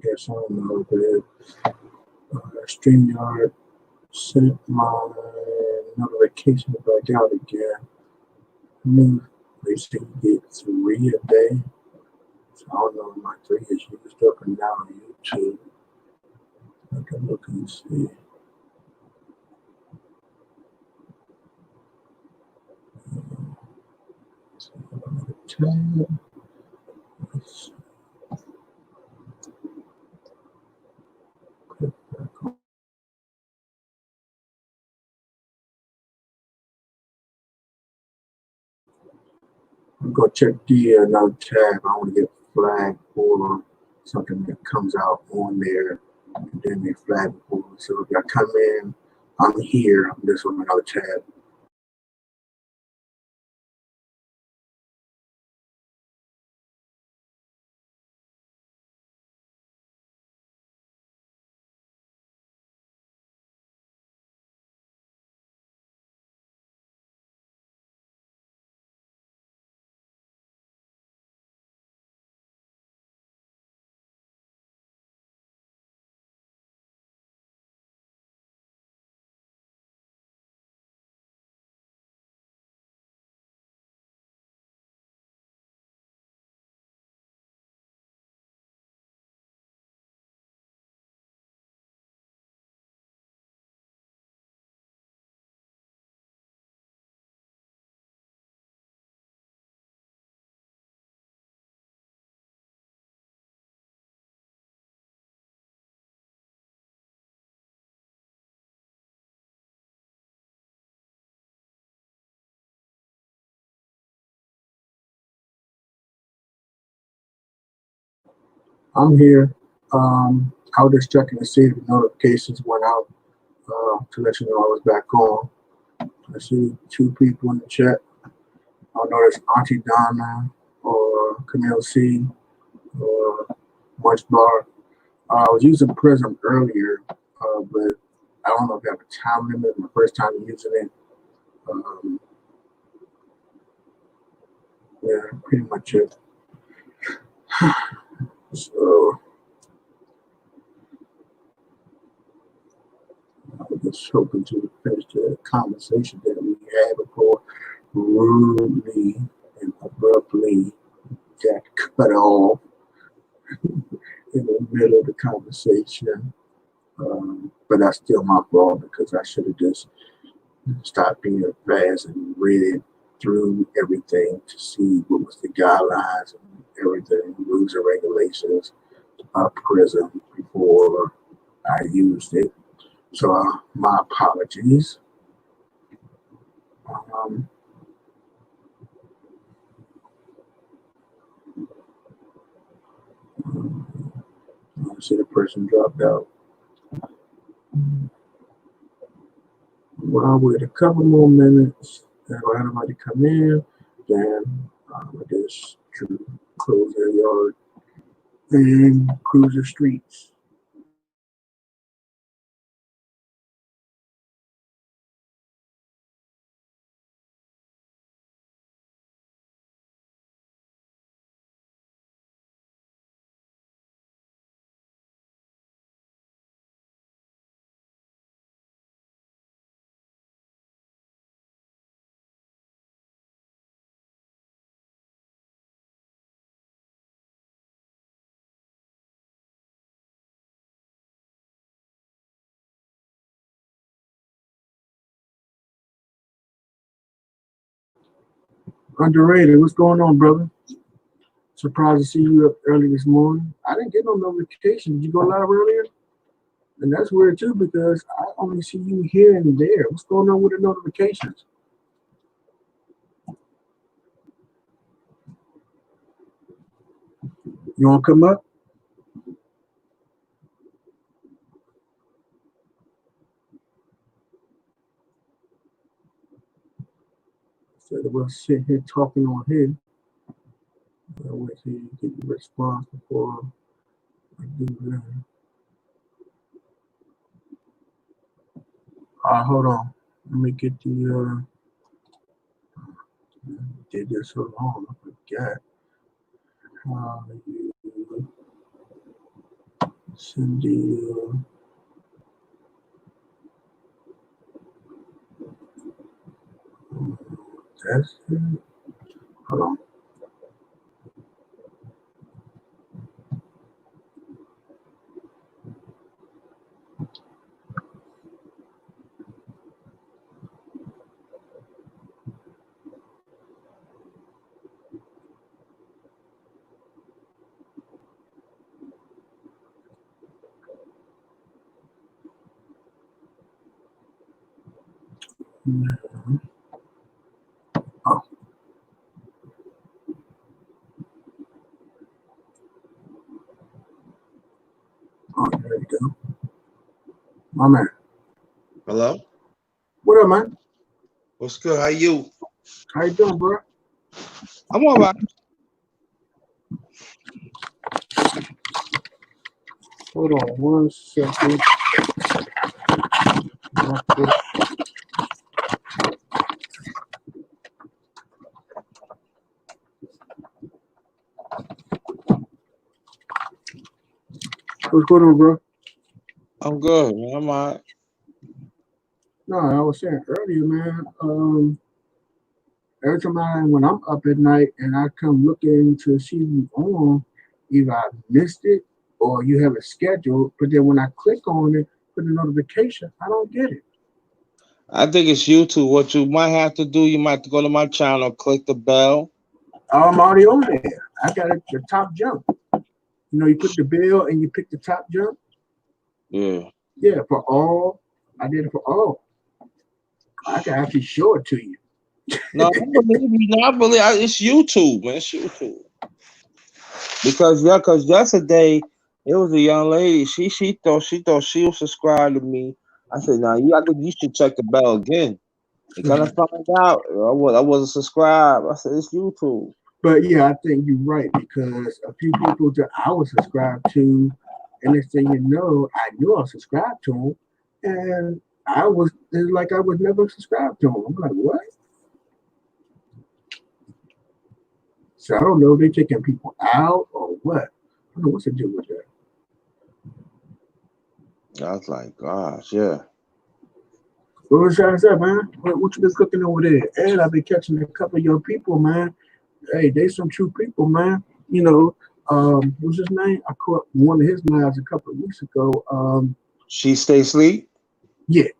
guess I don't know, but StreamYard sent my notification back out again. I mean, they say you get 3 a day. So I don't know if my 3 is used up and down on YouTube. I can look and see. Tab. Let's click back on. I'm gonna check the another tab. I want to get flagged for something that comes out on there, and then they flag it for me. So if I come in, I'm here. I'm just on another tab. I'm here. I was just checking to see if the notifications went out to let you know I was back on. I see 2 people in the chat. I know it's Auntie Donna or Camille C or Munch Bar. I was using Prism earlier, but I don't know if I have a time limit. My first time using it. Um, yeah, pretty much it. So I was just hoping to finish the conversation that we had before rudely and abruptly got cut off in the middle of the conversation. But that's still my fault because I should have just stopped being fast and read through everything to see what was the guidelines and everything, rules and regulations of Prism before I used it. So my apologies. Um, I see the person dropped out. Well, wait a couple more minutes. And if anybody come in, then I just close their yard and cruise the streets. Underrated, what's going on, brother? Surprised to see you up early this morning. I didn't get no notification. Did you go live earlier? And that's weird too because I only see you here and there. What's going on with the notifications? You want to come up? Instead of us sitting here talking on here, I'll wait till you get your response before I do that. Hold on. Let me get the did this so long, I forgot how you Cindy. That's it. Hold on. Oh, there you go. My man. Hello? What up, man? What's good? How you? How you doing, bro? I'm all right. Hold on 1 second. What's going on, bro? I'm good, man. I'm all right. No, I was saying earlier, man. Every time when I'm up at night and I come looking to see you on, either I missed it or you have it scheduled. But then when I click on it for the notification, I don't get it. I think it's YouTube. What you might have to do, you might have to go to my channel, click the bell. I'm already on there. I got it, the top jump. You know, you click the bell and you pick the top jump. Yeah. Yeah, for all. I did it for all. I can actually show it to you. No, I believe you. No, I believe it's YouTube, man. It's YouTube. Because yesterday it was a young lady. She thought she was subscribed to me. I said, "Now you should check the bell again." And kind of found out I wasn't subscribed. I said, "It's YouTube." But yeah, I think you're right because a few people that I was subscribed to, and next thing you know, I knew I was subscribed to them, and it's like I was never subscribed to them. I'm like, what? So I don't know if they're taking people out or what. I don't know what's to do with that. I was like, "Gosh, yeah." What was I say, man? What you been cooking over there? And I've been catching a couple of your people, man. Hey, they some true people, man. You know, what's his name? I caught one of his lives a couple of weeks ago. She stay asleep. Yeah,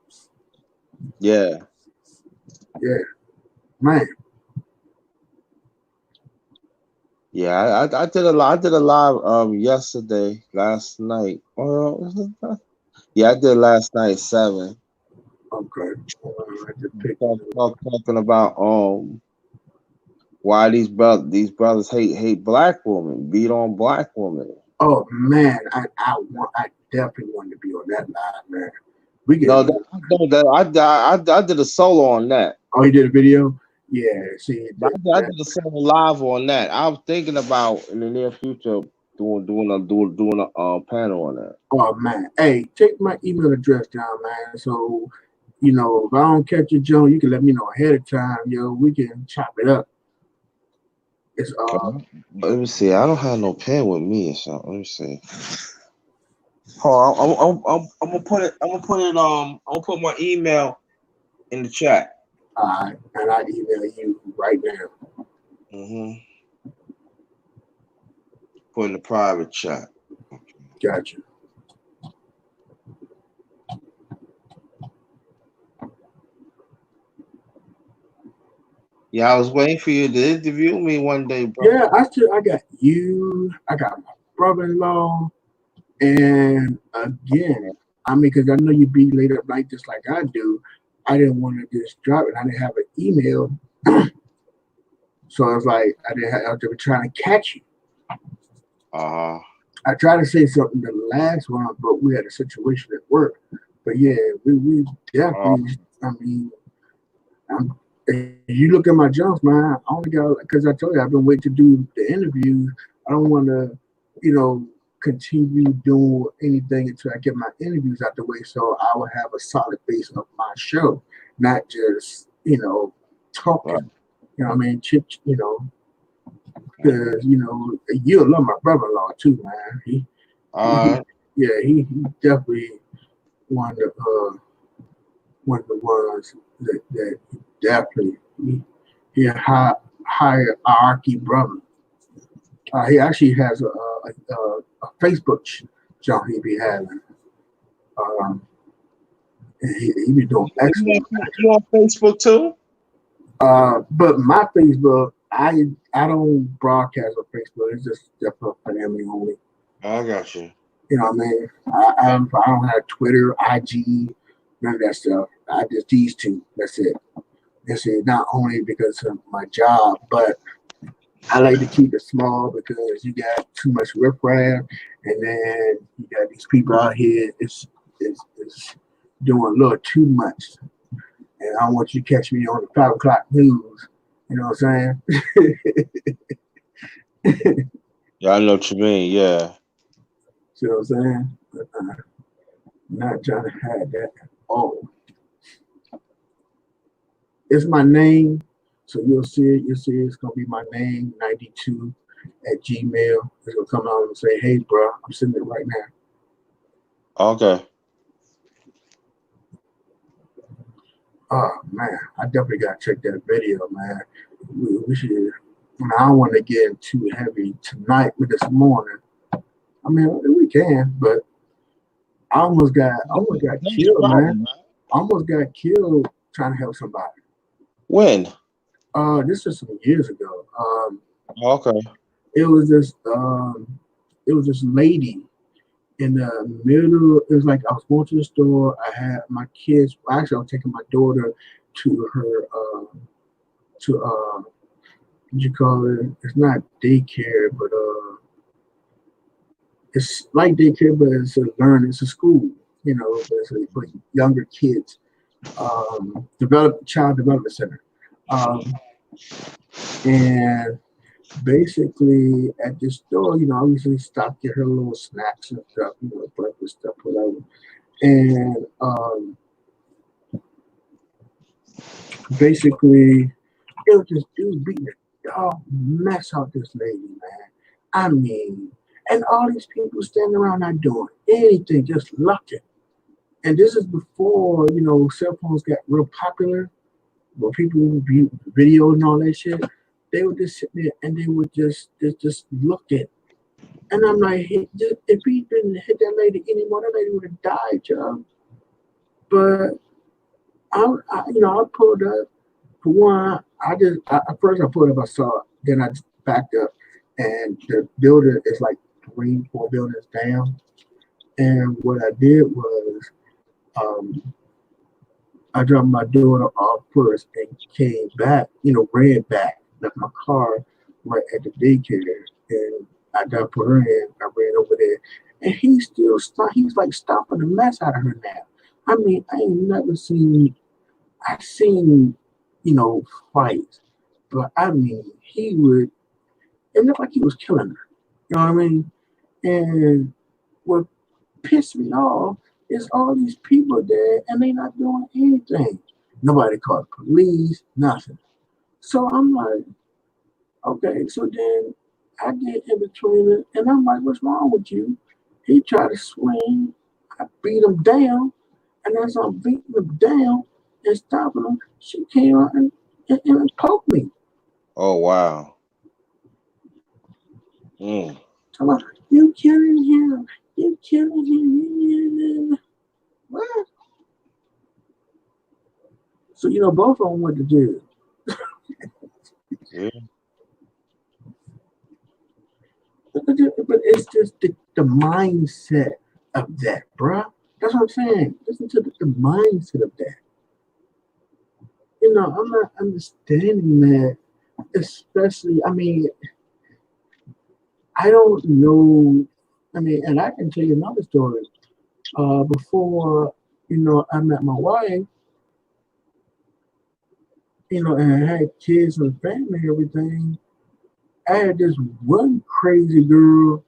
Yeah. yeah, man. Yeah, I did a lot. I did a live yesterday, last night. Yeah, I did last night 7. Okay. I just picked Talking about why these brothers hate black women, beat on black women. Oh man, I definitely want to be on that live, man. We get No, I did a solo on that. oh, you did a video? Yeah, see I did a solo live on that. I was thinking about in the near future doing a panel on that. oh man. Hey, take my email address down, man. So, you know, if I don't catch you, Joe, you can let me know ahead of time, yo. We can chop it up. It's Let me see. I don't have no pen with me or something. Let me see. Hold on, I'm gonna put it. I'm gonna put my email in the chat. alright, and I email you right now. Put in the private chat. Gotcha. Yeah, I was waiting for you to interview me one day, bro. Yeah, I got you, I got my brother-in-law, and again, I mean, because I know you be late at night just like I do. I didn't want to just drop it. I didn't have an email, so I was like, I was trying to catch you. I tried to say something the last one, but we had a situation at work. But yeah, we definitely. I mean, if you look at my jumps, man. I only got because I told you I've been waiting to do the interviews. I don't want to, you know, continue doing anything until I get my interviews out the way, so I will have a solid base of my show, not just talking. Right. You know what I mean? Because you know you love my brother-in-law too, man. yeah, he definitely one of the ones that definitely he a hierarchy brother. He actually has a Facebook show he be having. Um, and he be doing excellent. You on Facebook too? But my Facebook, I don't broadcast on Facebook. It's just for family only. I got you. You know what I mean? I don't have Twitter, IG, none of that stuff. I just these two. That's it. That's it. Not only because of my job, but I like to keep it small because you got too much riffraff, and then you got these people out here. It's doing a little too much, and I don't want you to catch me on the 5 o'clock news. You know what I'm saying? Yeah, I know what you mean. Yeah. See what I'm saying? But, not trying to hide that at all. It's my name, so you'll see it. You'll see it's gonna be my name 92 at Gmail. It's gonna come out and say, "Hey, bro, I'm sending it right now." Okay. Oh man, I definitely gotta check that video, man. We should. I don't want to get too heavy tonight with this morning. I mean, we can, but I almost got killed, man. I almost got killed trying to help somebody. When? This was some years ago. Okay. It was this lady in the middle. It was like I was going to the store. I had my kids. Actually, I was taking my daughter to her what you call it? It's not daycare, but it's like daycare, but it's a learn. It's a school. You know, it's for younger kids. Child development center. And basically at this store, I usually stop, get her little snacks and stuff, breakfast stuff, whatever. And basically, it was beating the dog mess out this lady, man. I mean, and all these people standing around not doing anything, just looking. And this is before, cell phones got real popular, where people would view video and all that shit. They would just sit there and they would just look at. And I'm like, if he didn't hit that lady anymore, that lady would have died, Joe. But I pulled up. For one, at first I pulled up, I saw it. Then I just backed up, and the building is like 3, 4 buildings down. And what I did was, I dropped my daughter off first and came back, ran back, left my car right at the daycare, and I got put her in. I ran over there, and he's still he's like stomping the mess out of her now. I mean, I ain't never seen. I've seen, fights, but I mean, he would. It looked like he was killing her. You know what I mean? And what pissed me off is all these people there and they not doing anything. Nobody called the police, nothing. So I'm like, okay, so then I get in between it and I'm like, what's wrong with you? He tried to swing, I beat him down, and as I'm beating him down and stopping him, she came out and poked me. Oh wow. Mm. I'm like, you killing him, you killing him. What? So, both of them went to jail. Yeah. But it's just the mindset of that, bruh. That's what I'm saying. Listen to the mindset of that. I'm not understanding that, especially, I mean, I don't know. I mean, and I can tell you another story. Before, I met my wife, and I had kids and family and everything. I had this one crazy girl.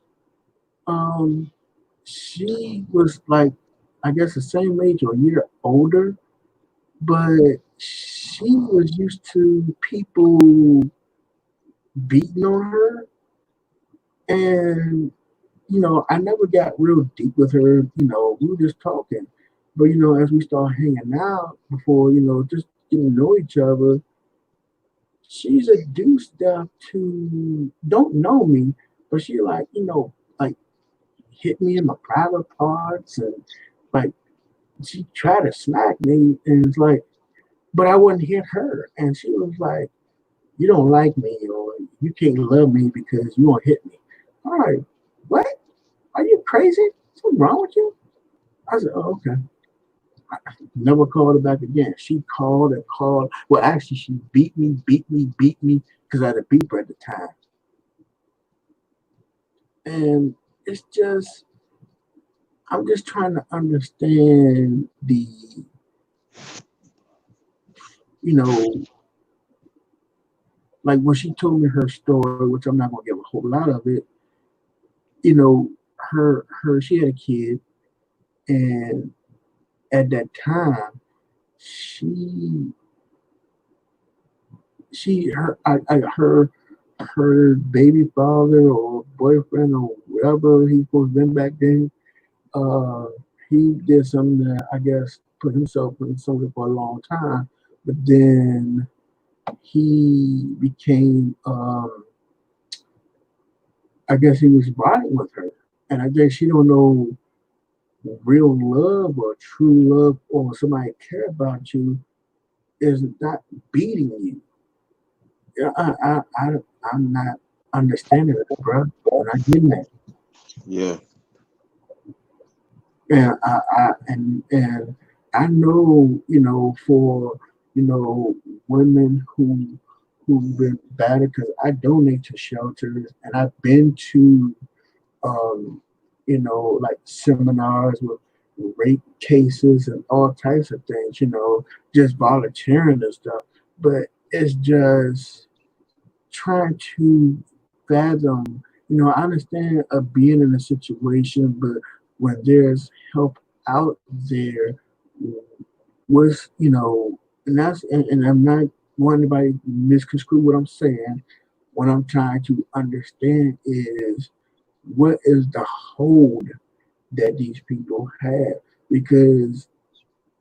She was like, I guess the same age or a year older, but she was used to people beating on her, and I never got real deep with her. We were just talking. But, as we started hanging out before, just getting to know each other, she's a do stuff to don't know me, but she like hit me in my private parts and like she tried to smack me and it's like, but I wouldn't hit her. And she was like, you don't like me or you can't love me because you won't hit me. All right, what? Are you crazy? What's wrong with you? I said, oh, okay. Never called her back again. She called and called. Well, actually, she beat me because I had a beeper at the time. And it's just, I'm just trying to understand you know, like when she told me her story, which I'm not gonna give a whole lot of it. You know, she had a kid, and at that time, she her baby father or boyfriend or whatever he was been back then, uh, he did something that I guess put himself in something for a long time, but then he became, I guess he was riding with her, and I guess she don't know real love or true love or somebody care about you is not beating you. Yeah, I'm not understanding it, bro. I'm not getting it. Yeah. And I know, for women who've been battered because I donate to shelters and I've been to um, like seminars with rape cases and all types of things, just volunteering and stuff. But it's just trying to fathom, I understand being in a situation, but when there's help out there, was, and I'm not wanting anybody to misconstrue what I'm saying. What I'm trying to understand is what is the hold that these people have? Because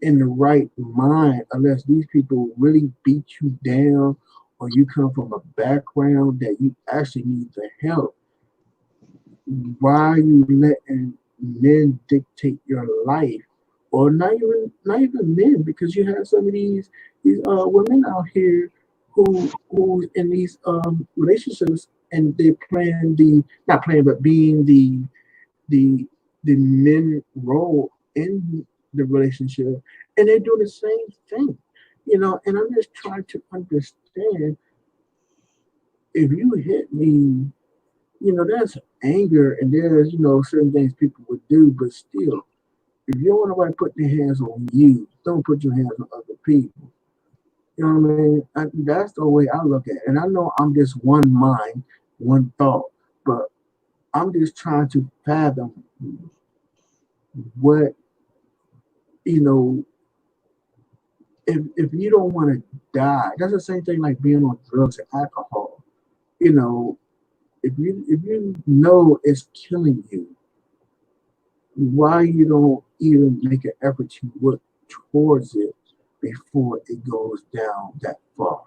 in the right mind, unless these people really beat you down or you come from a background that you actually need the help, why are you letting men dictate your life? Or not even men, because you have some of these women out here who in these relationships and they're playing the not playing but being the the men role in the relationship and they do the same thing. And I'm just trying to understand if you hit me, there's anger and there's, certain things people would do, but still, if you don't want nobody put their hands on you, don't put your hands on other people. You know what I mean? That's the way I look at it. And I know I'm just one mind, one thought, but I'm just trying to fathom what, you know, if you don't want to die, that's the same thing like being on drugs and alcohol. You know, if you know it's killing you, why you don't even make an effort to work towards it before it goes down that far?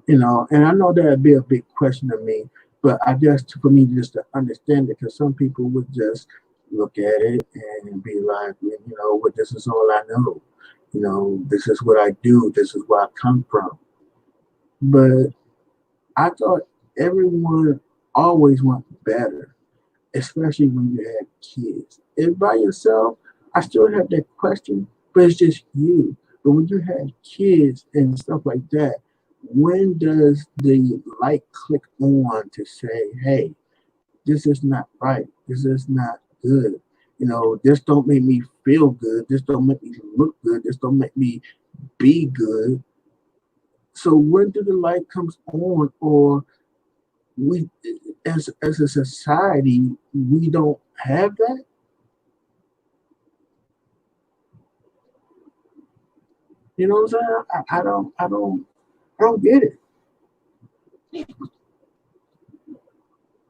And I know that'd be a big question to me, but I guess for me just to understand it, because some people would just look at it and be like, well, this is all I know. This is what I do. This is where I come from. But I thought everyone always wants better, especially when you have kids. If by yourself, I still have that question, but it's just you. But when you have kids and stuff like that, when does the light click on to say, hey, this is not right. This is not good. This don't make me feel good. This don't make me look good. This don't make me be good. So when do the light comes on, or we, as a society, we don't have that? You know what I'm saying? I don't get it.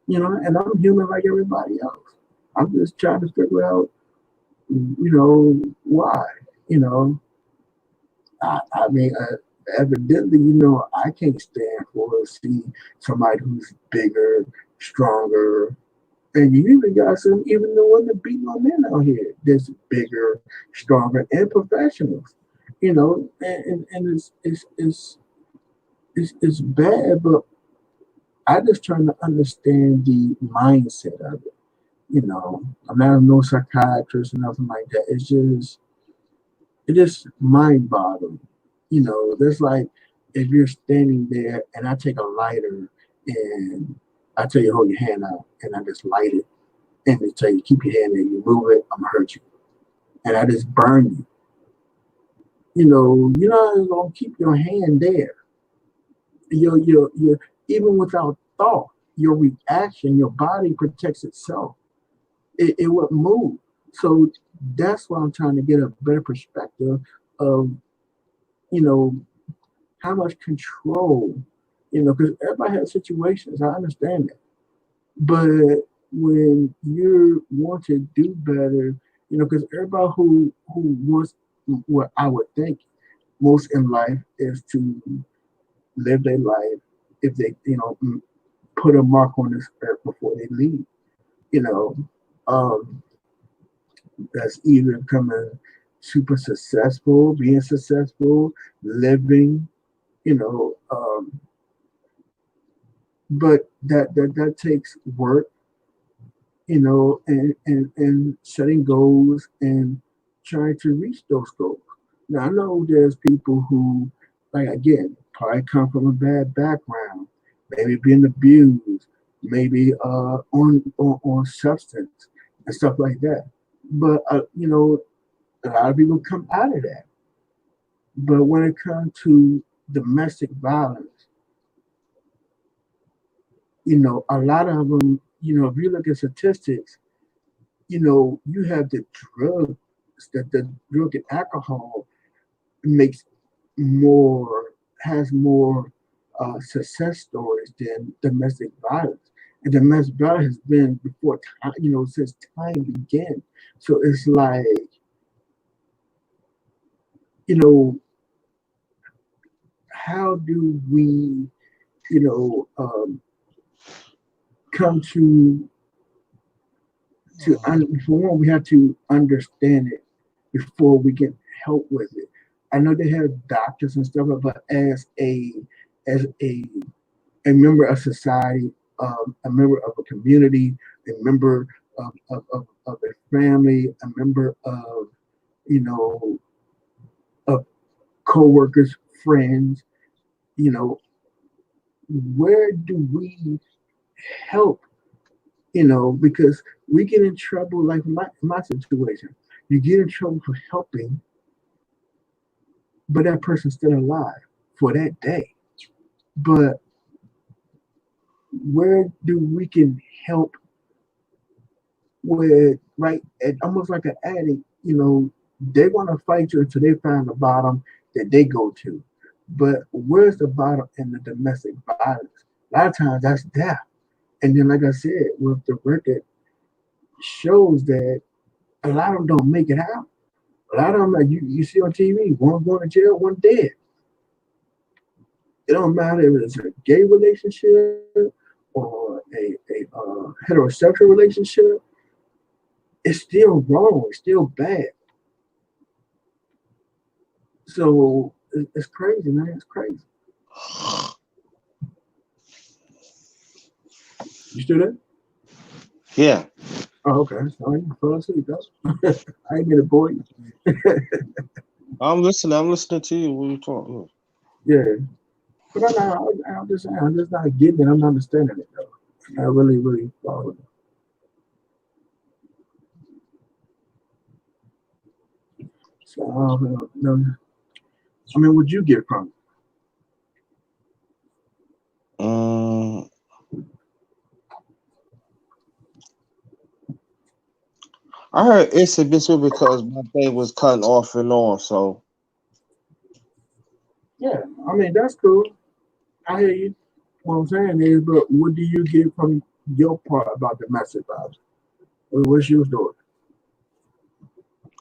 You know, and I'm human like everybody else. I'm just trying to figure out, why. You know, I mean, evidently, I can't stand for or see somebody who's bigger, stronger, and you even got some, even the women beating on men out here. That's bigger, stronger, and professionals. And it's bad, but I just trying to understand the mindset of it. I'm not no psychiatrist or nothing like that. It's just mind boggling. There's like if you're standing there and I take a lighter and I tell you hold your hand out and I just light it and they tell you keep your hand there, you move it, I'm gonna hurt you. And I just burn you. You're not gonna keep your hand there. You're even without thought, your reaction, your body protects itself. It would move. So that's why I'm trying to get a better perspective of, you know, how much control, because everybody has situations. I understand that. But when you want to do better, because everybody who wants what I would think most in life is to live their life if they, put a mark on this earth before they leave. You know, um, that's either becoming super successful, being successful, living, you know, but that takes work, and setting goals and trying to reach those goals. Now I know there's people who, like again, probably come from a bad background, maybe being abused, maybe on substance and stuff like that. But a lot of people come out of that. But when it comes to domestic violence, a lot of them, if you look at statistics, you have the drug and alcohol makes more, has more success stories than domestic violence. And domestic violence has been before time, since time began. So it's like, you know, how do we, you know, um, come for one, we have to understand it before we get help with it. I know they have doctors and stuff, but as a member of society, a member of a community, a member of a family, a member of you know of co-workers, friends, you know, where do we help? Because we get in trouble, like my situation. You get in trouble for helping, but that person's still alive for that day. But where do we can help with, right, almost like an addict, they want to fight you until they find the bottom that they go to. But where's the bottom in the domestic violence? A lot of times that's death. And then, like I said, with the record shows that a lot of them don't make it out. A lot of them, like you see on TV, one going to jail, one dead. It don't matter if it's a gay relationship or a heterosexual relationship. It's still wrong. It's still bad. So it's crazy, man. It's crazy. You still there? Yeah. Oh, okay. Sorry, you fell asleep, though. I ain't gonna bore you. I'm listening. I'm listening to you. What are you talking? Yeah, but I'm just saying, I'm just not getting it. I'm not understanding it though. I really, really follow it. So I don't know. I mean, what'd you get from Um, I heard it's a bit because my thing was cutting off and on. So it? Yeah, I mean that's cool. I hear you. What I'm saying is, but what do you get from your part about the message, Bob. What's your story?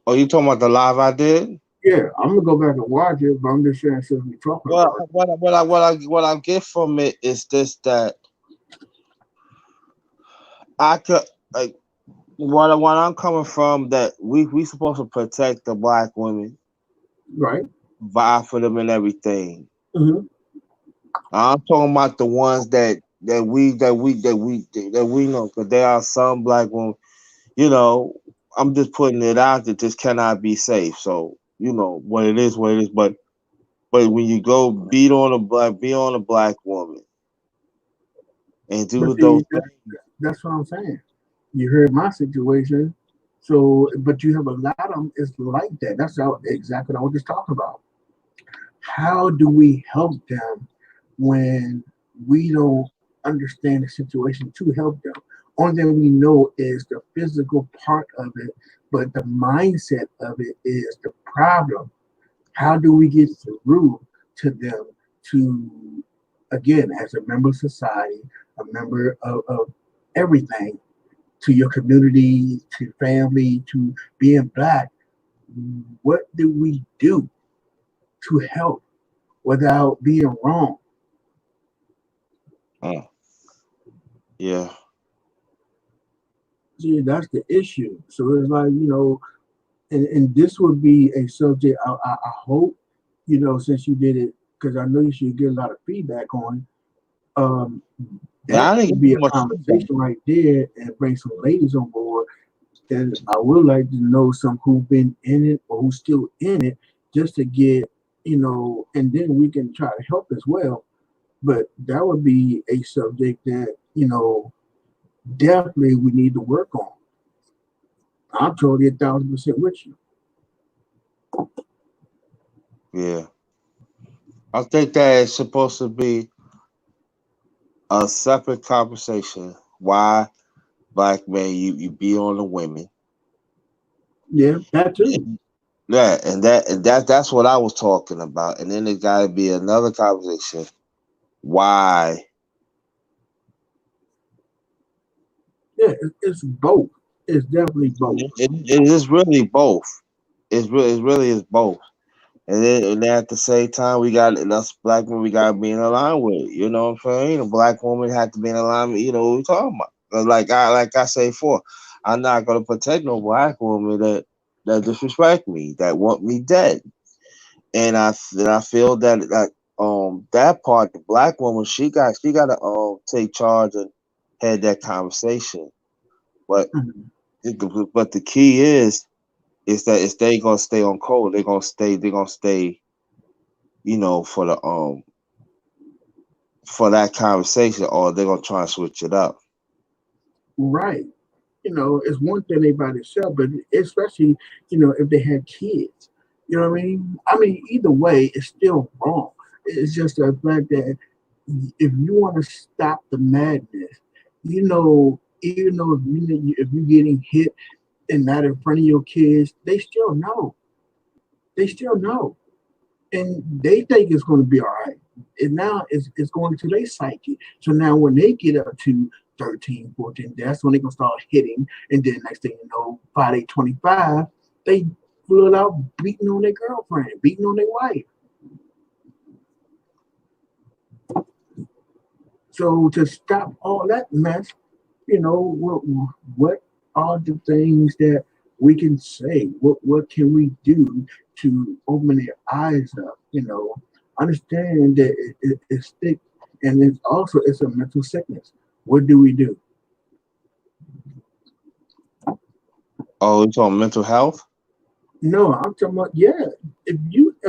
Oh, you talking about the live I did? Yeah, I'm gonna go back and watch it, but I'm just saying since we talking Well, about it. what I get from it is this, that I could, like, what I'm coming from, that we supposed to protect the black women, Right. vibe for them and everything. Mm-hmm. I'm talking about the ones that we know, because there are some black women. You know, I'm just putting it out that this cannot be safe. So you know what it is, what it is. But when you go be on a black woman and But do those see, that's what I'm saying. You heard my situation, so but you have a lot of them is like that. That's how exactly what I was just talking about. How do we help them when we don't understand the situation to help them? Only thing we know is the physical part of it, but the mindset of it is the problem. How do we get through to them to, again, as a member of society, a member of everything, to your community, to family, to being black? What do we do to help without being wrong? Mm, yeah. See, that's the issue. So it's like, and this would be a subject I hope, since you did it, because I know you should get a lot of feedback on. Um, Now that I didn't could get be too a much feedback. conversation right there and bring some ladies on board. And I would like to know some who've been in it or who's still in it, just to get, and then we can try to help as well. But that would be a subject that, definitely we need to work on. I'm totally 1,000% with you. Yeah. I think that it's supposed to be a separate conversation. Why black men you be on the women? Yeah, that too. Yeah, that's what I was talking about. And then there got to be another conversation. Why? Yeah, it's both. It's definitely both. It is really both. It really is both. And then at the same time, we got us black men. We got to be in line with it. You know what I'm saying? A black woman had to be in alignment. You know what we're talking about. 'Cause like I say before, I'm not gonna protect no black woman that disrespect me, that want me dead. And I feel that part, the black woman, she got to take charge and had that conversation. But Mhm. but the key is that if they gonna stay on code, they're gonna stay, for that conversation, or they're gonna try and switch it up. Right. It's one thing they by themselves, but especially, if they had kids. You know what I mean? I mean, either way, it's still wrong. It's just the fact that if you want to stop the madness, even though if you're getting hit and not in front of your kids, they still know. They still know. And they think it's going to be all right. And now it's going to their psyche. So now when they get up to 13, 14, that's when they're going to start hitting. And then next thing you know, by they 25, they full out beating on their girlfriend, beating on their wife. So to stop all that mess, what are the things that we can say? What can we do to open their eyes up? Understand that it's sick, and it's a mental sickness. What do we do? Oh, it's on mental health. No, I'm talking about, yeah. If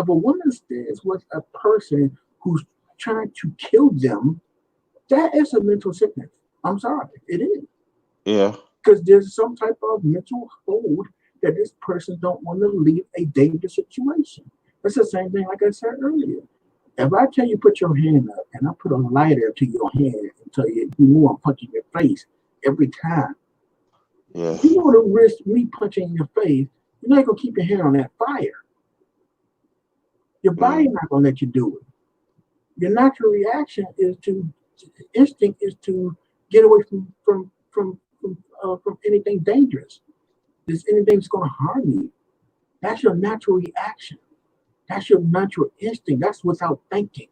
a woman stands with a person who's trying to kill them, that is a mental sickness. I'm sorry, it is. Yeah, Because there's some type of mental hold that this person don't want to leave a dangerous situation. It's the same thing like I said earlier. If I tell you put your hand up and I put a lighter to your hand and tell you know I'm punching your face every time, yeah, you know the risk me punching your face, you're not gonna keep your hand on that fire. Your yeah, body not gonna let you do it. Your natural reaction is to instinct is to Get away from anything dangerous. There's anything that's going to harm you. That's your natural reaction. That's your natural instinct. That's without thinking.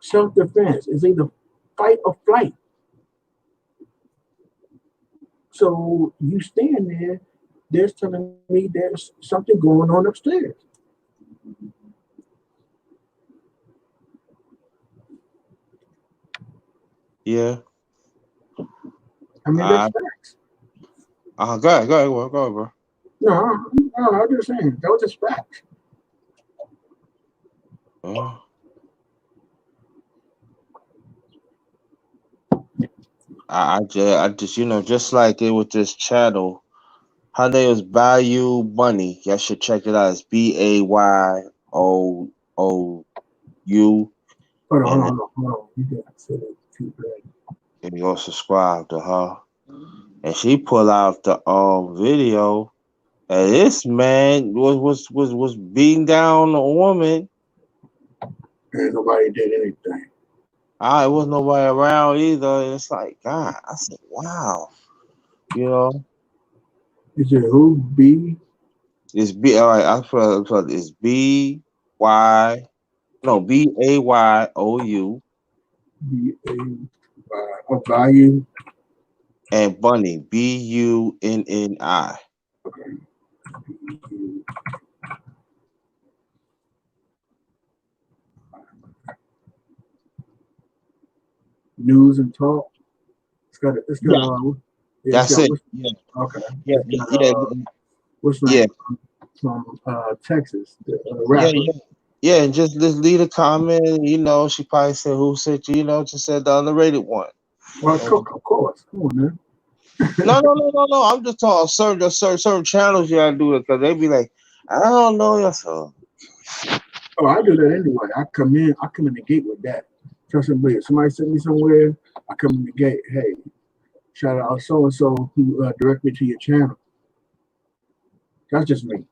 Self-defense is either fight or flight. So you stand there, there's telling me there's something going on upstairs. Yeah. I mean, that's facts. Go ahead, bro. No, I'm just saying, that was just facts. I just, just like it with this channel, her name is Bayou Bunny. Y'all should check it out. It's BAYOOU. Hold on. You got to say that too bad. And you go subscribe to her. And she pulled out the video, and this man was beating down a woman. And nobody did anything. It wasn't nobody around either. It's like, God, I said, wow. You said who? B? It's B. All right, it's BAYOU. Bayou. And Bunny, BUNNI. Okay. News and talk. That's it. Yeah. Okay. Yeah. What's that? From Texas. Yeah, and just leave a comment. She probably said, "Who said you?" Just said the underrated one. Well, of course. Come on, man. No. I'm just talking certain channels you gotta do it because they be like, I don't know yourself. Oh, I do that anyway. I come in the gate with that. Trust me, if somebody sent me somewhere, I come in the gate. Hey, shout out so and so who directed me to your channel. That's just me.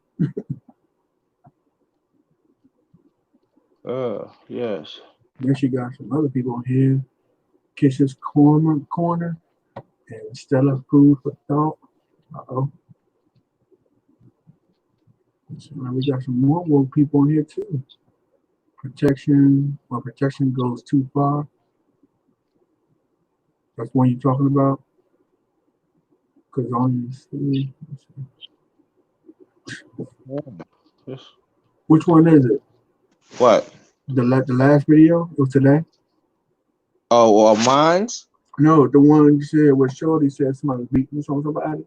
Yes. Then she got some other people on here. Kisses corner, and Stella Food for Thought. So now we got some more woke people on here too. Protection, when protection goes too far. That's one you're talking about. Because only Which one is it? What? The last video? It was today? Oh, mine's? No, the one you said where Shorty said somebody beating somebody.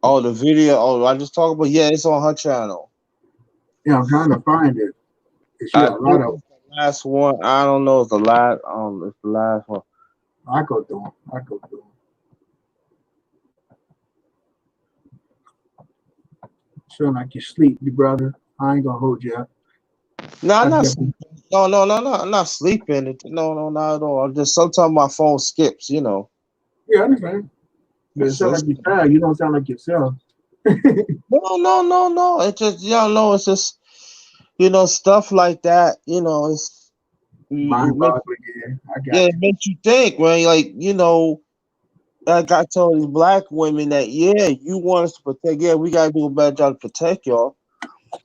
Oh, the video. Oh, I just talked about. Yeah, it's on her channel. Yeah, I'm trying to find it. It's a lot of the last one. I don't know. It's the last. It's the last one. I go through them. Sound like you sleep, brother. I ain't gonna hold you up. No, I'm not sleeping. No, I'm not sleeping. No, not at all. Just sometimes my phone skips. Yeah, I understand. But it sounds like you're tired. You don't sound like yourself. No. It's just it's just stuff like that. It's it makes you think, man. Like like I told these black women that you want us to protect. Yeah, we gotta do a better job to protect y'all.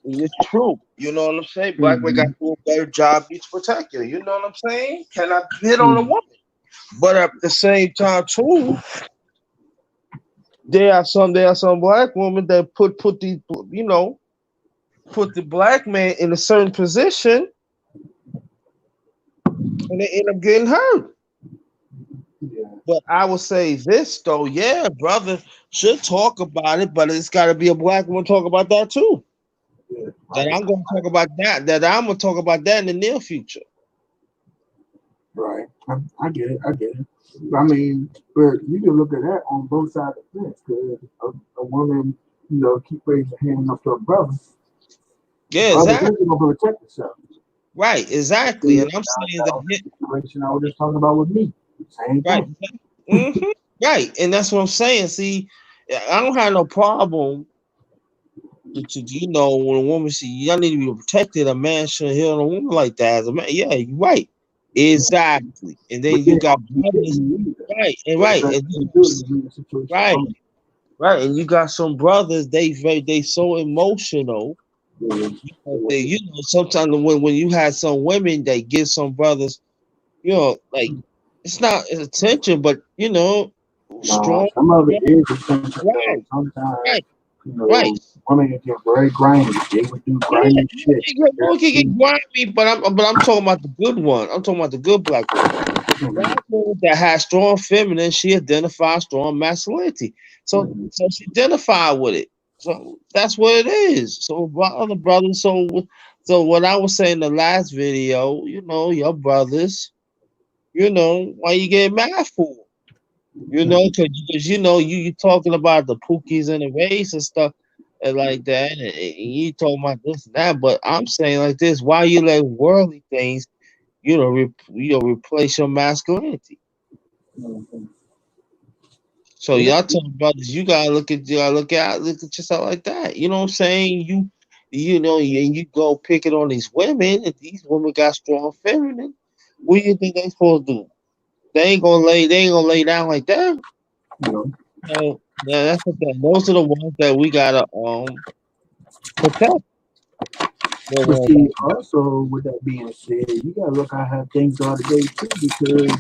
And it's true. You know what I'm saying? Black women gotta do a better job to protect you. You know what I'm saying? Cannot hit on a woman. But at the same time, too, there are some black women that put the black man in a certain position, and they end up getting hurt. Yeah. But I would say this though, brother should talk about it, but it's got to be a black woman talk about that too. Yeah, that I'm going to talk about that. That I'm going to talk about that in the near future. Right, I get it. I mean, but you can look at that on both sides of the fence. Because a woman, keep raising her hand up to her brother. Yeah, exactly. Going to protect herself. Right, exactly. And I'm saying that situation I was just talking about with me. Same thing. Right, and that's what I'm saying. See, I don't have no problem you know, when a woman see y'all need to be protected, a man shouldn't hit on a woman like that. As a man, yeah, you're right, exactly. And then But you they got don't keep brothers, hitting you either. right, and What the right, best and thing to then, do is be in a situation right, calm. right, and you got some brothers. They so emotional. Yeah. You know, sometimes when you had some women, they give some brothers, you know, like it's not attention, but you know, strong. Some of it is attention though. Right, Sometimes, right, you right. know, women can get very grimy. They would do Yeah, grimy shit. we can get grimy, but I'm talking about the good one. I'm talking about the good black woman. Black woman that has strong feminine, she identifies strong masculinity. So she identified with it. So that's what it is. So my other brothers, so what I was saying in the last video, you know, your brothers, you know, why you get mad for? You know, because you know you talking about the pookies and the race and stuff and like that, and you talking about this and that. But I'm saying like this: why you let worldly things, replace your masculinity? So y'all talking about this, you gotta look at yourself like that. You know what I'm saying? You know, and you go picking on these women, and these women got strong feminine. What do you think they supposed to do? They ain't gonna lay down like that. You know. So yeah, that's the thing. Those are the ones that we gotta protect. Those But ones see, that- also with that being said, you gotta look at how things are today too, because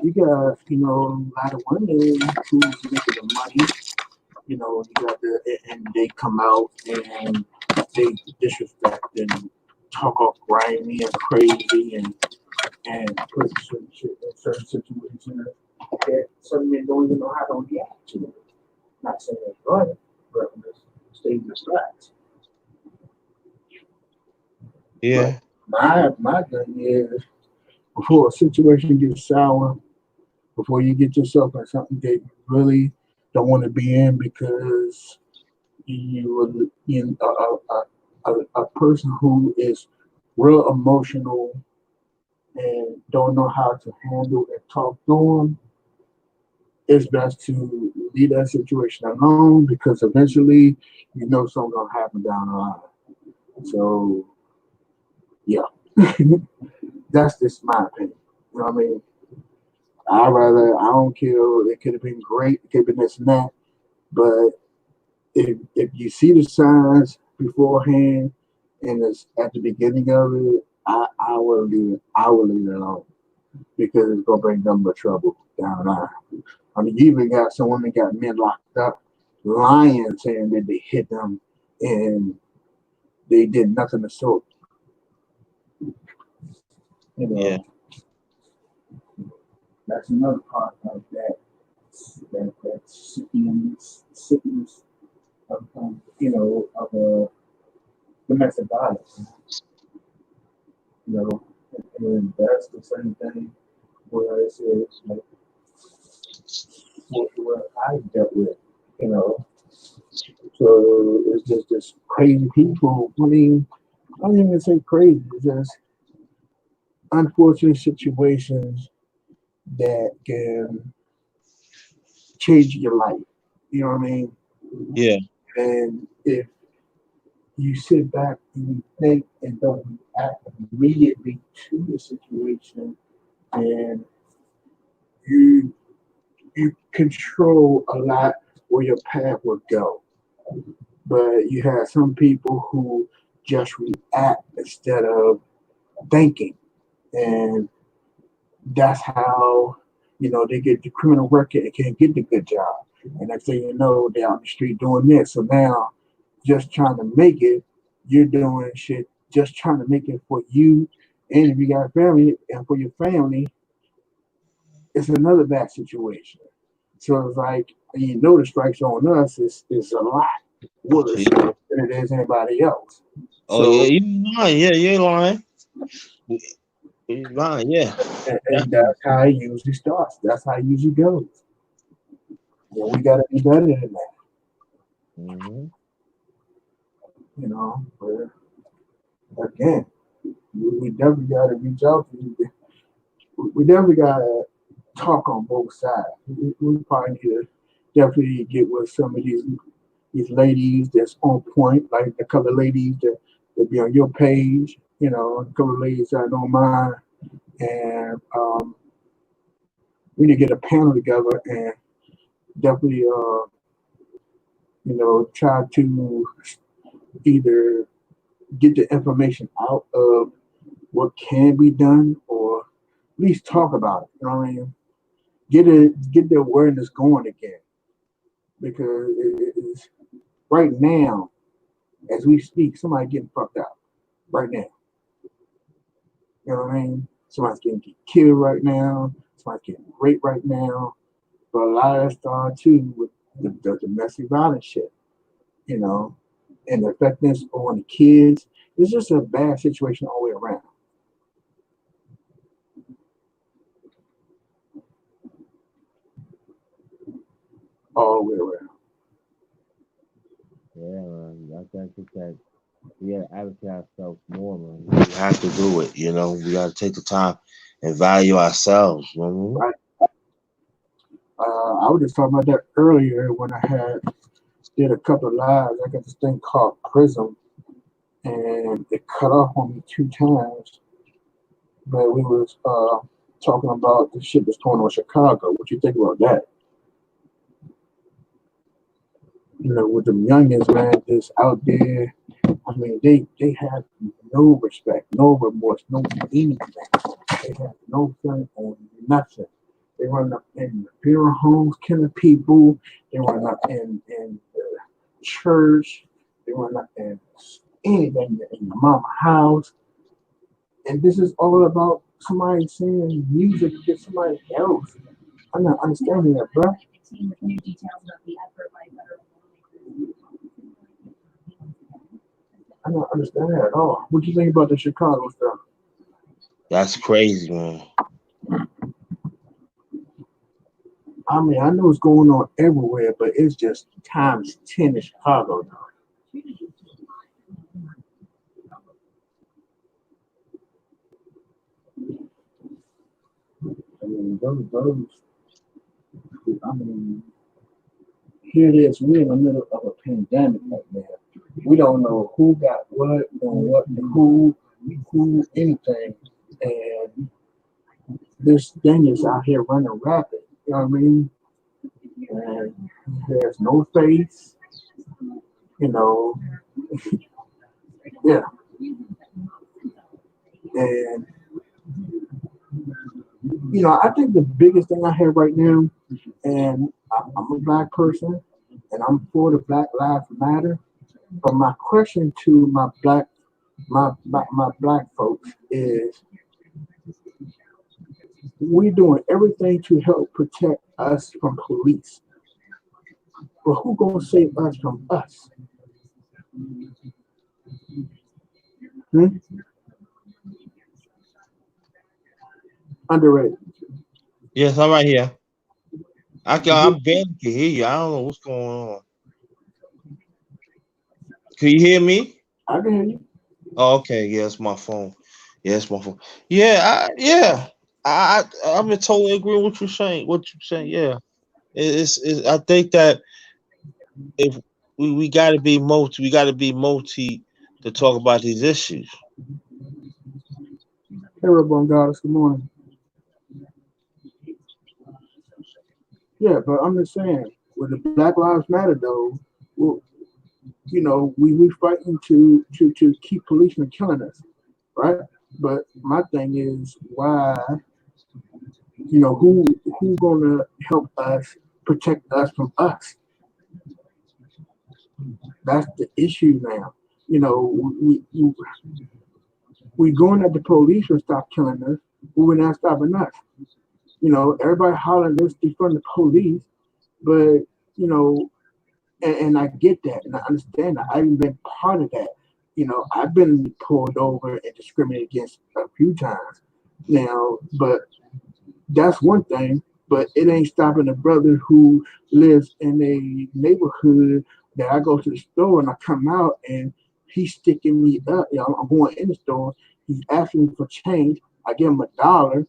you got, a lot of women who's making the money, you got and they come out and they disrespect and talk all grimy and crazy and put certain shit in certain situations that some men don't even know how to react to it. Not saying it's right, but stay distracted. But Yeah, my thing is, before a situation gets sour, before you get yourself in something that you really don't want to be in, because you in a person who is real emotional and don't know how to handle and talk to them, it's best to leave that situation alone, because eventually something's gonna happen down the line. So yeah, that's just my opinion. You know what I mean? I don't care. It could have been great. It could have been this and that. But if you see the signs beforehand and it's at the beginning of it, I will leave it. I will leave it alone, because it's gonna bring them more trouble down the line. I mean, you even got some women got men locked up, lying, saying that they hit them and they did nothing to sort. You yeah, know, that's another part of that sickness of domestic violence. You know, and that's the same thing where it says like what I dealt with. You know, so it's just crazy people. I mean, I don't even say crazy. It's just unfortunate situations that can change your life. You know what I mean? yeah, And if you sit back and you think and don't react immediately to the situation, and you you control a lot where your path would go. But you have some people who just react instead of thinking, and that's how they get the criminal record and can't get the good job. And next thing you know, they're on the street doing this. So now, just trying to make it, you're doing shit just trying to make it for you, and if you got a family and for your family, it's another bad situation. So it's like the strikes on us is a lot worse yeah. than it is anybody else. Oh yeah, So you lying? Yeah, you lying? You lying? Yeah, and definitely. that's how it usually starts. That's how it usually goes. And we got to be better than that, Hmm. But again, we definitely got to reach out to you. We definitely got to talk on both sides. We probably need to definitely get with some of these. these ladies that's on point, like a couple of ladies that be on your page, a couple of ladies that are on mine, and we need to get a panel together and definitely, try to either get the information out of what can be done, or at least talk about it. You know what I mean? Get the awareness going again, because it's right now, as we speak, somebody getting fucked up right now. You know what I mean? Somebody's getting killed right now. Somebody's getting raped right now. But a lot of that started too with the domestic violence shit, and the effectiveness on the kids. It's just a bad situation all the way around. All the way around. Yeah, man. I think that we gotta advocate ourselves more, man. We have to do it. We gotta take the time and value ourselves. Right. I was just talking about that earlier when I did a couple of lives. I got this thing called Prism, and it cut off on me 2 times. But we was talking about the shit that's going on in Chicago. What you think about that? With them youngins, man, just out there. I mean, they have no respect, no remorse, no anything. They have no feeling on nothing. They run up in the funeral homes, killing people. They run up in the church. They run up in anything in your mama's house. And this is all about somebody singing music against somebody else. I'm not understanding that, bro. I don't understand that at all. What do you think about the Chicago stuff? That's crazy, man. I mean, I know it's going on everywhere, but it's just times 10 in Chicago now. I mean, here it is. We're in the middle of a pandemic right now. We don't know who got what, who, anything. And this thing is out here running rapid. You know what I mean? And there's no face. Yeah. And I think the biggest thing I have right now, and I'm a black person, and I'm for the Black Lives Matter. But my question to my black folks is, we're doing everything to help protect us from police. But who gonna save us from us? Underrated. Yes, I'm right here. I barely can hear you. I don't know what's going on. Can you hear me? I can hear you. Oh, okay. Yeah, it's my phone. Yeah, it's my phone. Yeah. I'm in totally agree with what you're saying. Yeah. I think that if we gotta be multi to talk about these issues. Hey, Rabon Goddess, good morning. Yeah, but I'm just saying, with the Black Lives Matter though, well, we fighting to keep policemen killing us, right? But my thing is, why? Who gonna help us protect us from us? That's the issue now. We going at the police to stop killing us, but we're not stopping us. Everybody hollering, let's defund the police, but and I get that, and I understand that. I've even been part of that. I've been pulled over and discriminated against a few times now, but that's one thing. But it ain't stopping a brother who lives in a neighborhood that I go to the store and I come out and he's sticking me up. I'm going in the store. He's asking me for change. I give him $1.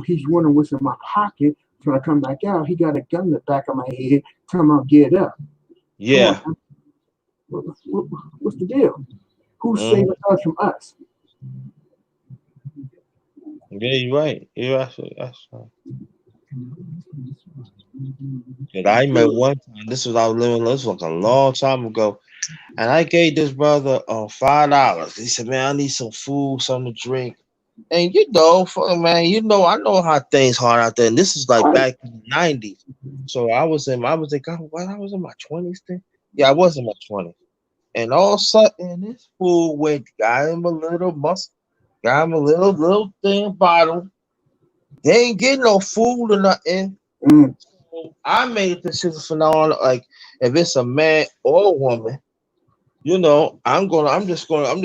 He's wondering what's in my pocket. So when I come back out, he got a gun in the back of my head. Tell him I'll get up. Yeah. on, what's the deal? Who's saving us from us? Yeah, you're right. You're absolutely right. And I remember one time, this was I was living, this was like a long time ago, and I gave this brother $5. He said, "Man, I need some food, something to drink." And man, I know how things hard out there. And this is like Right. back in the '90s. So I was in my 20s then. Yeah, I was in my 20s. And all of a sudden, this fool got him a little got him a little thin bottle. They ain't getting no food or nothing. Mm. So I made this shit phenomenal. Like if it's a man or a woman, I'm just gonna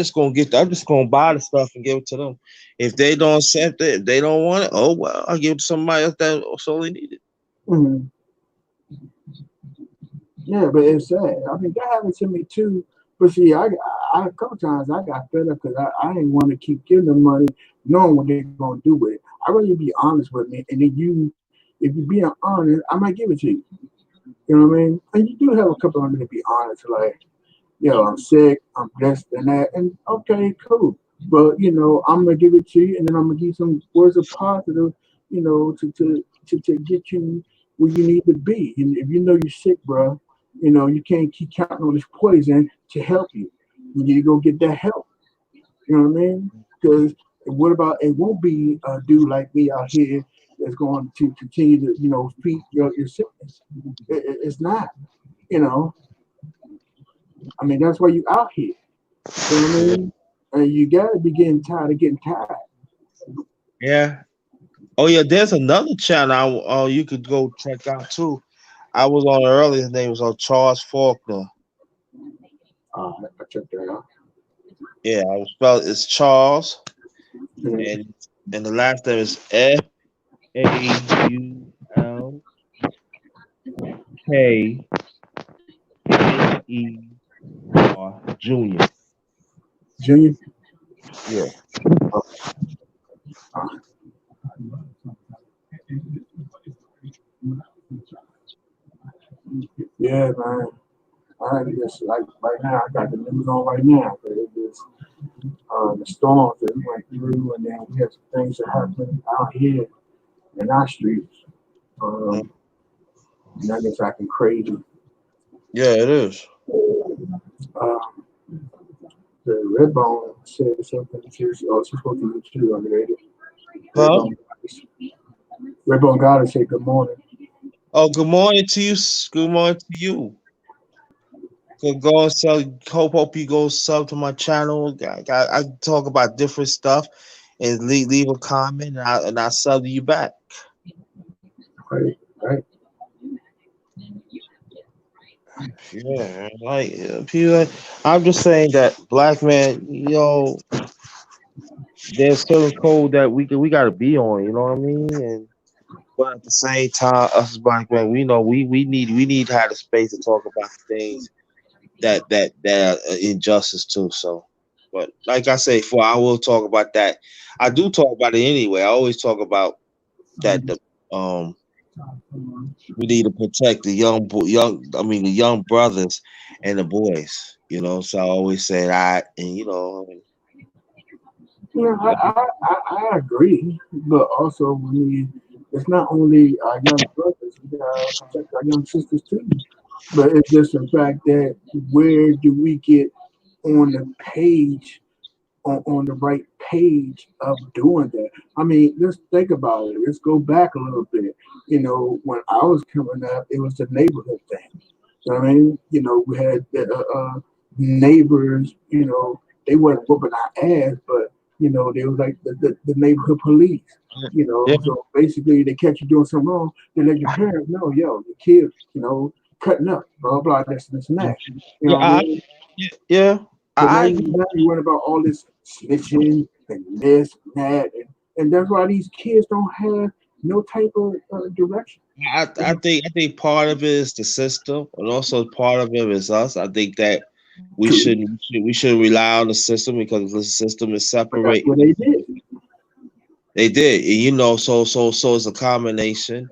buy the stuff and give it to them. If they don't accept it, if they don't want it, oh well, I'll give it to somebody else that solely needed. Mm. Yeah, but it's sad. I mean, that happened to me too. But see, I a couple times I got fed up because I didn't want to keep giving them money, knowing what they're gonna do with it. I rather be honest with me, and then if you being honest, I might give it to you. You know what I mean? And you do have a couple of them to be honest, like, yo, I'm sick, I'm this and that, and okay, cool. But I'm gonna give it to you, and then I'm gonna give you some words of positive, to get you where you need to be. And if you know you're sick, bro, you can't keep counting on this poison to help you. You need to go get that help. You know what I mean? Because what about it? Won't be a dude like me out here that's going to continue to feed your sickness. It's not. You know. I mean, that's why you out here. You know what I mean? And you gotta be getting tired of getting tired. Yeah. Oh yeah, there's another channel you could go check out too. I was on earlier. His name was Charles Faulkner. I checked that out. Yeah, I was spelled it's Charles, Mhm. and the last name is FAULKNER Junior. Junior. Yeah. Uh, yeah, man. I just like right now. I got the news on right now. But it is the storms that we went through, and then we had some things that happened out here in our streets. Um, and that gets acting crazy. Yeah, it is. Um, the Redbone said something. She's supposed to be too underrated. Huh? Redbone, Redbone Goddess said good morning. Oh, good morning to you. Good morning to you. So go and hope you go sub to my channel. I talk about different stuff and leave a comment and I sub to you back. Right, right. Yeah, like people. I'm just saying that black man, there's certain code that we got to be on. You know what I mean? And but at the same time, us as black men, we know we need to have the space to talk about the things that are injustice too. So, but like I say, for I will talk about that. I do talk about it anyway. I always talk about that. We need to protect the the young brothers and the boys. So I always say that, and Yeah, I agree, but also it's not only our young brothers, we gotta protect our young sisters too. But it's just the fact that where do we get on the page, on the right page of doing that? I mean, let's think about it. Let's go back a little bit. When I was coming up, it was the neighborhood thing. You know what I mean? We had neighbors, they weren't whooping our ass, but, they was like the neighborhood police. yeah, So basically they catch you doing something wrong, they let your parents know, yo, your kid, cutting up, blah, blah, this and that. You know yeah, what I mean? yeah. But now, I now you worry about all this snitching and this and that. And that's why these kids don't have no type of direction. I think part of it is the system, and also part of it is us. I think that we True. shouldn't we should rely on the system because the system is But that's separating what us. they did. They did, and so it's a combination.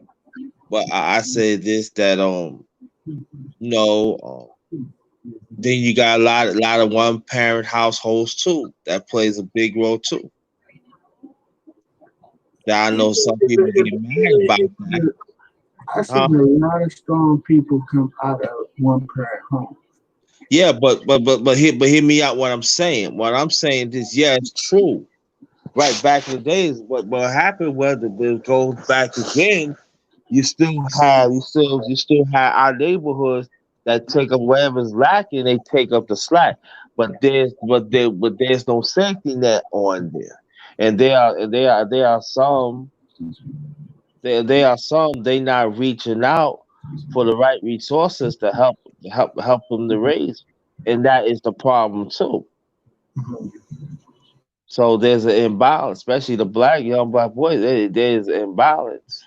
But I say this that Then you got a lot of one parent households too. That plays a big role too. Now I know some people get mad about that. I Huh? seen a lot of strong people come out of one parent home. Yeah, but hear me out. What I'm saying. What I'm saying is, yeah, it's true. Right back in the days, what happened was it goes back again. You still have our neighborhoods that take up whatever's lacking. They take up the slack, but there's no safety net on there, and there are some they not reaching out for the right resources to help them to raise, and that is the problem too. Mhm. So there's an imbalance, especially the young black boys. There's an imbalance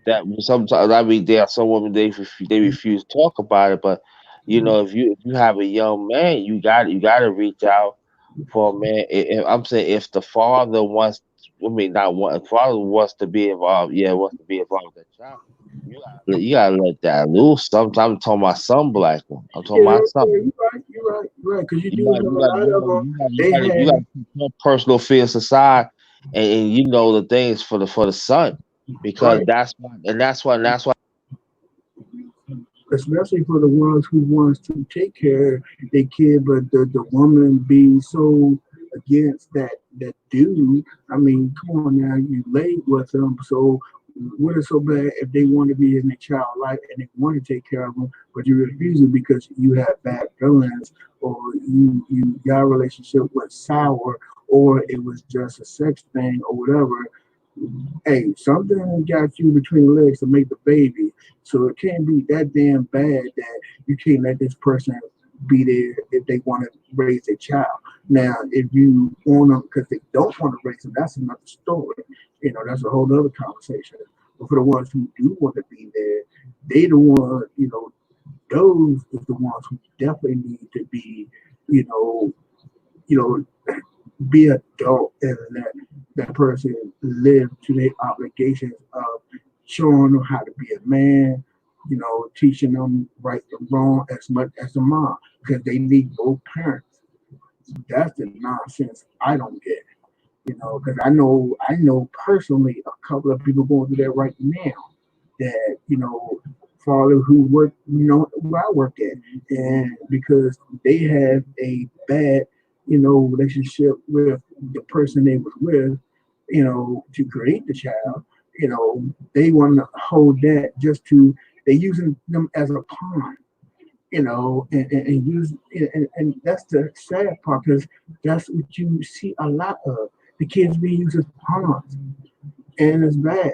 that sometimes, I mean, there are some women they refuse to talk about it, but if you have a young man, you got to reach out for a man. I'm saying if the father wants, I mean, not want, father wants to be involved, yeah, wants to be involved with the child. You gotta let that loose. Sometimes I'm talking about some black one. I'm talking Yeah, about some. you're right. Because you You do got have you a got lot you of got them. you got you They got you got have, to keep your personal feelings aside, and you know the things for the son, because right, that's why. especially for the ones who wants to take care of their kid, but the woman being so against that dude. I mean, come on now, you laid with them, so what is so bad if they want to be in the child life and they want to take care of them, but you refuse it because you have bad feelings, or your relationship was sour, or it was just a sex thing or whatever. Hey, something got you between the legs to make the baby. So it can't be that damn bad that you can't let this person be there if they want to raise a child. Now, if you want them because they don't want to raise them, that's another story. That's a whole other conversation. But for the ones who do want to be there, they the one, those is the ones who definitely need to be, you know, you know, be adult and let that person live to their obligations of showing them how to be a man, teaching them right and wrong as much as the mom, because they need both parents. That's the nonsense I don't get. Because I know personally a couple of people going through that right now that father who work where I work at, and because they have a bad relationship with the person they was with, to create the child, they want to hold that just to they using them as a pawn, and use and that's the sad part because that's what you see a lot of the kids being used as pawns, and it's bad.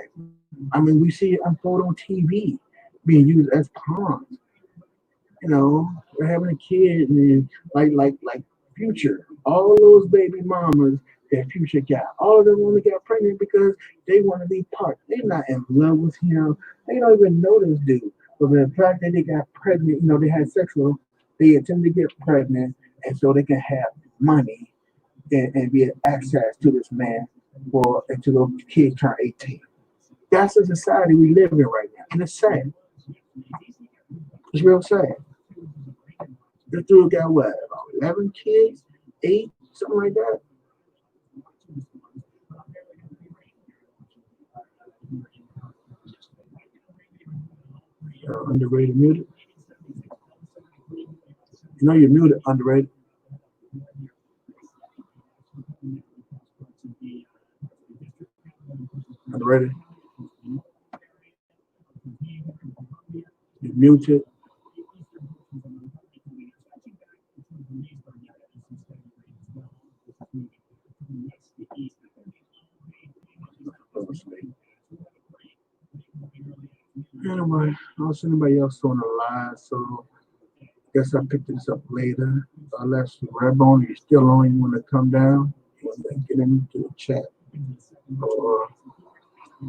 I mean, we see it unfold on TV, being used as pawns. We're having a kid, and then like Future, all those baby mamas that Future got, all of them only got pregnant because they want to be part. They're not in love with him. They don't even know this dude. But the fact that they got pregnant, they had sexual, they intend to get pregnant, and so they can have money and be access to this man for until the kids turn 18. That's the society we live in right now, and it's sad. It's real sad. This dude got what, about 11 kids, eight, something like that. Underrated, muted. You're muted, underrated, underrated. You're muted. Anyway, I don't see anybody else on the line, so guess I'll pick this up later. Unless Redbone, you're still on, you want to come down and then get into the chat, or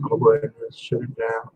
I'll go ahead and shut it down.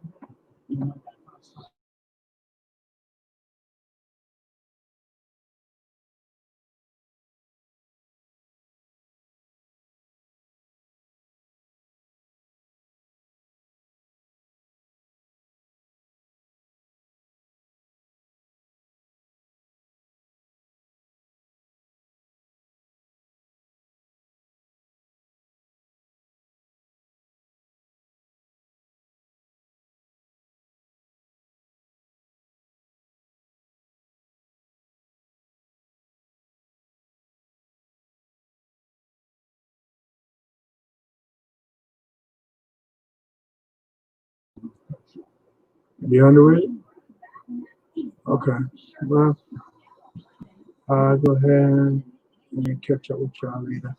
You underrated? Okay. Well, I'll go ahead and catch up with y'all later.